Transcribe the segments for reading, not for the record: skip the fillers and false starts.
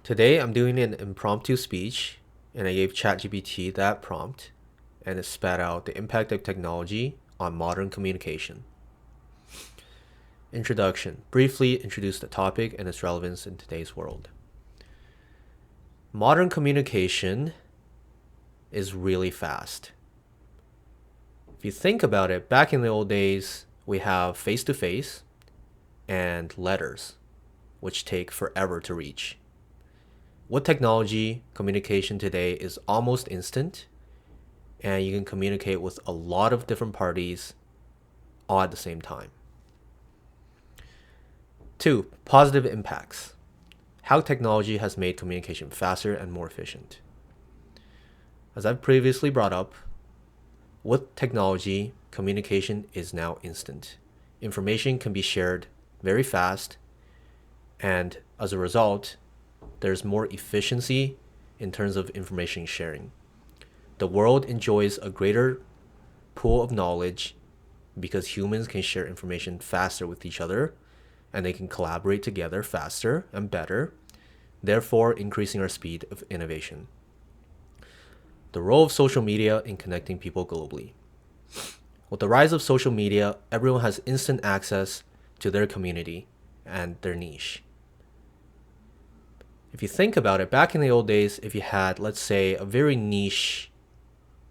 Today I'm doing an impromptu speech and I gave ChatGPT that prompt and it spat out the impact of technology on modern communication. Introduction. Briefly introduce the topic and its relevance in today's world. Modern communication is really fast. If you think about it, back in the old days, we have face-to-face and letters, which take forever to reach. With technology, communication today is almost instant, and you can communicate with a lot of different parties all at the same time. 2. Positive impacts. How technology has made communication faster and more efficient. As I've previously brought up, with technology, communication is now instant. Information can be shared very fast, and as a result, there's more efficiency in terms of information sharing. The world enjoys a greater pool of knowledge because humans can share information faster with each other and they can collaborate together faster and better, therefore increasing our speed of innovation. The role of social media in connecting people globally. With the rise of social media, everyone has instant access to their community and their niche. If you think about it, back in the old days, if you had, let's say, a very niche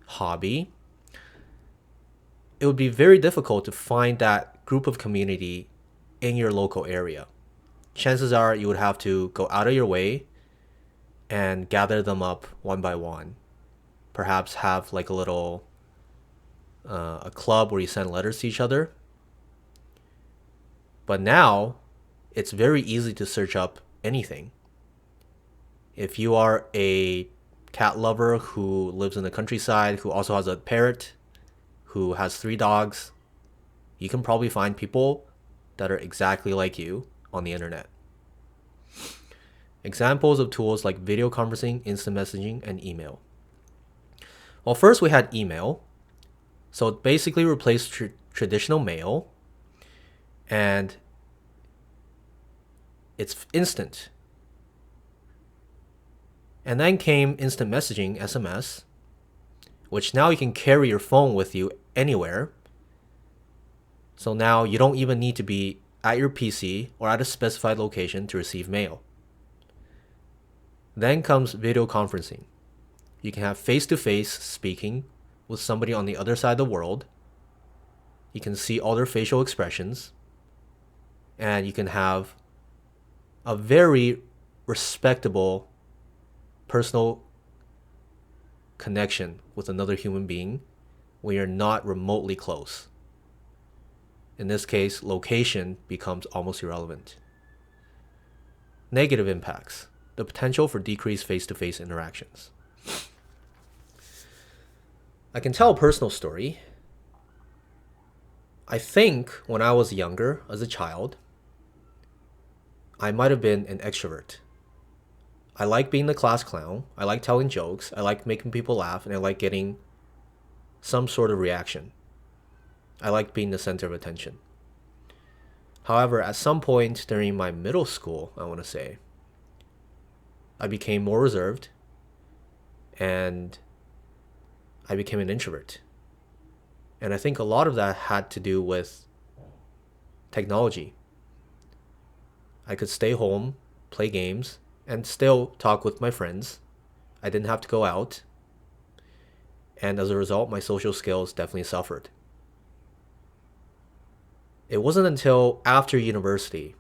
hobby, it would be very difficult to find that group of community in your local area. Chances are you would have to go out of your way and gather them up one by one. Perhaps have like a little a club where you send letters to each other. But now, it's very easy to search up anything. If you are a cat lover who lives in the countryside, who also has a parrot, who has 3 dogs, you can probably find people that are exactly like you on the internet. Examples of tools like video conferencing, instant messaging, and email. Well, first we had email. So it basically replaced traditional mail, and it's instant. And then came instant messaging, SMS, which now you can carry your phone with you anywhere. So now you don't even need to be at your PC or at a specified location to receive mail. Then comes video conferencing. You can have face-to-face speaking with somebody on the other side of the world. You can see all their facial expressions, and you can have a very respectable personal connection with another human being when you're not remotely close. In this case, location becomes almost irrelevant. Negative impacts. The potential for decreased face-to-face interactions. I can tell a personal story. I think when I was younger, as a child, I might have been an extrovert. I like being the class clown. I like telling jokes. I like making people laugh, and I like getting some sort of reaction. I like being the center of attention. However, at some point during my middle school, I want to say, I became more reserved and I became an introvert. And I think a lot of that had to do with technology. I could stay home, play games, and still talk with my friends. I didn't have to go out. And as a result, my social skills definitely suffered. It wasn't until after university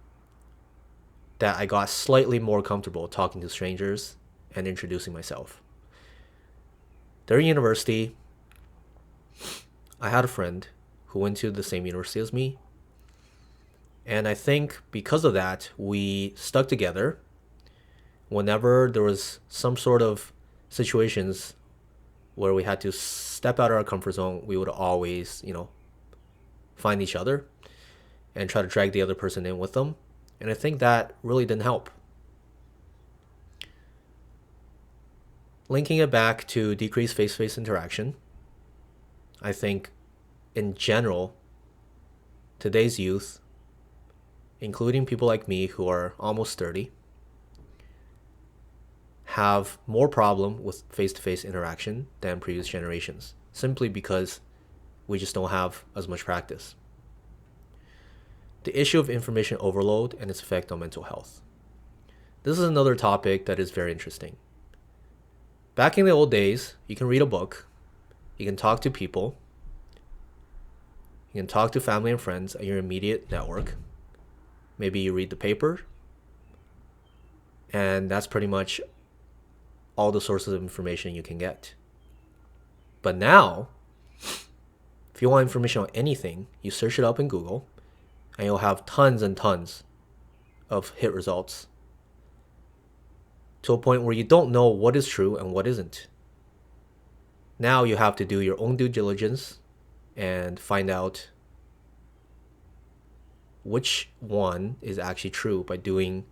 that I got slightly more comfortable talking to strangers and introducing myself. During university, I had a friend who went to the same university as me. And I think because of that, we stuck together. Whenever there was some sort of situations where we had to step out of our comfort zone, we would always, find each other and try to drag the other person in with them. And I think that really didn't help. Linking it back to decreased face-to-face interaction, I think in general, today's youth, including people like me who are almost 30, have more problem with face-to-face interaction than previous generations, simply because we just don't have as much practice. The issue of information overload and its effect on mental health. This is another topic that is very interesting. Back in the old days, you can read a book, you can talk to people, you can talk to family and friends at your immediate network. Maybe you read the paper, and that's pretty much all the sources of information you can get. But now, if you want information on anything, you search it up in Google, and you'll have tons and tons of hit results, to a point where you don't know what is true and what isn't. Now you have to do your own due diligence and find out which one is actually true by doing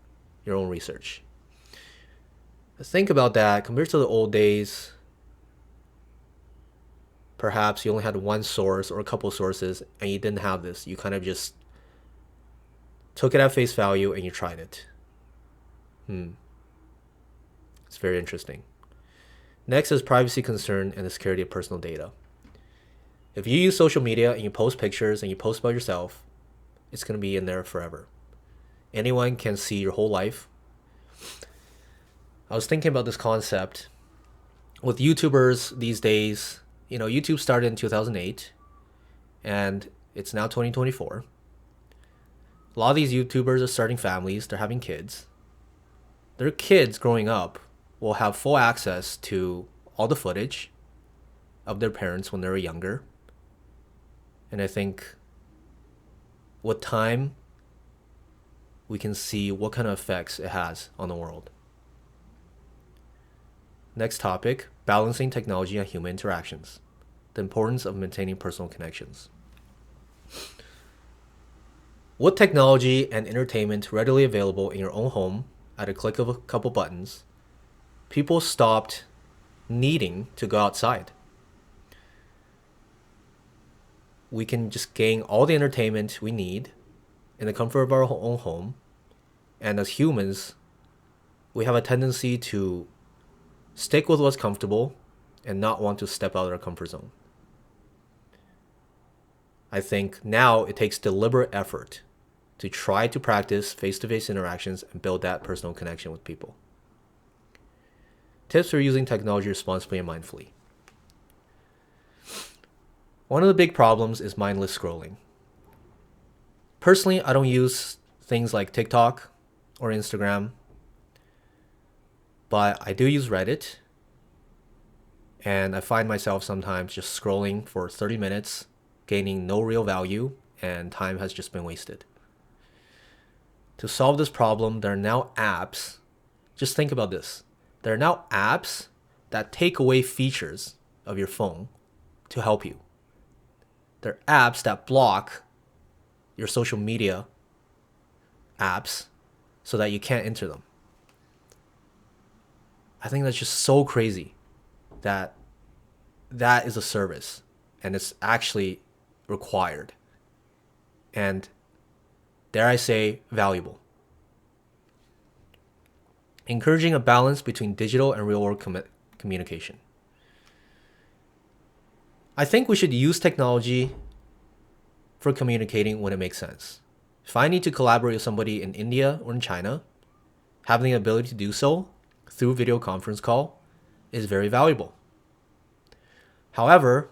your own research. Think about that. Compared to the old days, perhaps you only had one source or a couple sources and you didn't have this. You kind of just took it at face value and you tried it. It's very interesting. Next is privacy concern and the security of personal data. If you use social media and you post pictures and you post about yourself, it's going to be in there forever. Anyone can see your whole life. I was thinking about this concept with YouTubers these days. You know, YouTube started in 2008 and it's now 2024. A lot of these YouTubers are starting families, they're having kids. Their kids growing up will have full access to all the footage of their parents when they were younger. And I think with time, we can see what kind of effects it has on the world. Next topic, balancing technology and human interactions. The importance of maintaining personal connections. With technology and entertainment readily available in your own home at a click of a couple buttons, people stopped needing to go outside. We can just gain all the entertainment we need in the comfort of our own home. And as humans, we have a tendency to stick with what's comfortable and not want to step out of our comfort zone. I think now it takes deliberate effort to try to practice face-to-face interactions and build that personal connection with people. Tips for using technology responsibly and mindfully. One of the big problems is mindless scrolling. Personally, I don't use things like TikTok or Instagram, but I do use Reddit, and I find myself sometimes just scrolling for 30 minutes, gaining no real value, and time has just been wasted. To solve this problem, there are now apps. Just think about this. There are now apps that take away features of your phone to help you. There are apps that block your social media apps so that you can't enter them. I think that's just so crazy that that is a service and it's actually required. And dare I say, valuable. Encouraging a balance between digital and real-world communication. I think we should use technology for communicating when it makes sense. If I need to collaborate with somebody in India or in China, having the ability to do so through video conference call is very valuable. However,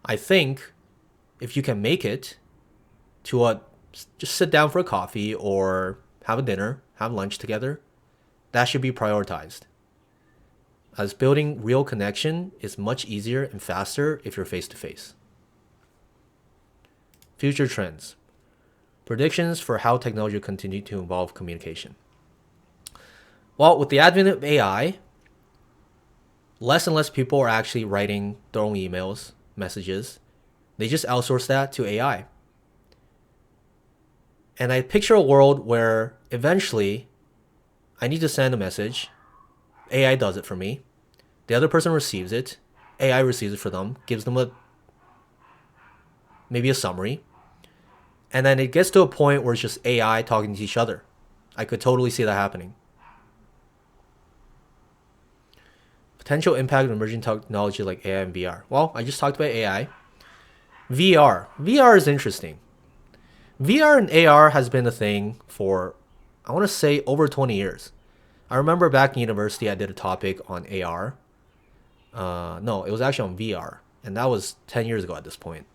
I think if you can make it to just sit down for a coffee or have a dinner, have lunch together, that should be prioritized. As building real connection is much easier and faster if you're face to face. Future trends. Predictions for how technology will continue to evolve communication. Well, with the advent of AI, less and less people are actually writing their own emails, messages. They just outsource that to AI. And I picture a world where eventually I need to send a message. AI does it for me. The other person receives it. AI receives it for them, gives them maybe a summary. And then it gets to a point where it's just AI talking to each other. I could totally see that happening. Potential impact of emerging technology like AI and VR. Well, I just talked about AI. VR. VR is interesting. VR and AR has been a thing for, I want to say, over 20 years. I remember back in university, I did a topic on AR. No, it was actually on VR. And that was 10 years ago at this point.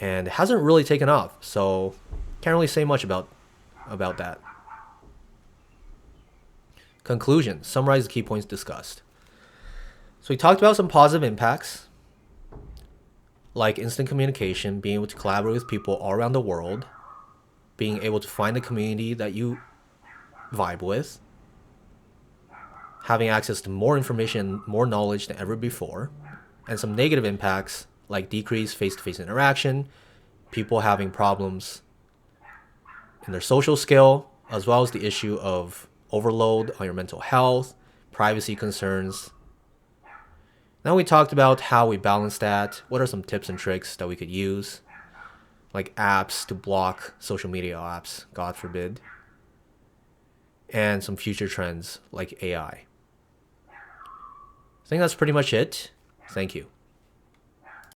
And it hasn't really taken off. So can't really say much about that. Conclusion. Summarize the key points discussed. So we talked about some positive impacts, like instant communication, being able to collaborate with people all around the world, being able to find a community that you vibe with, having access to more information, more knowledge than ever before, and some negative impacts like decreased face-to-face interaction, people having problems in their social skill, as well as the issue of overload on your mental health, privacy concerns. Now we talked about how we balance that, what are some tips and tricks that we could use, like apps to block social media apps, God forbid, and some future trends like AI. I think that's pretty much it. Thank you.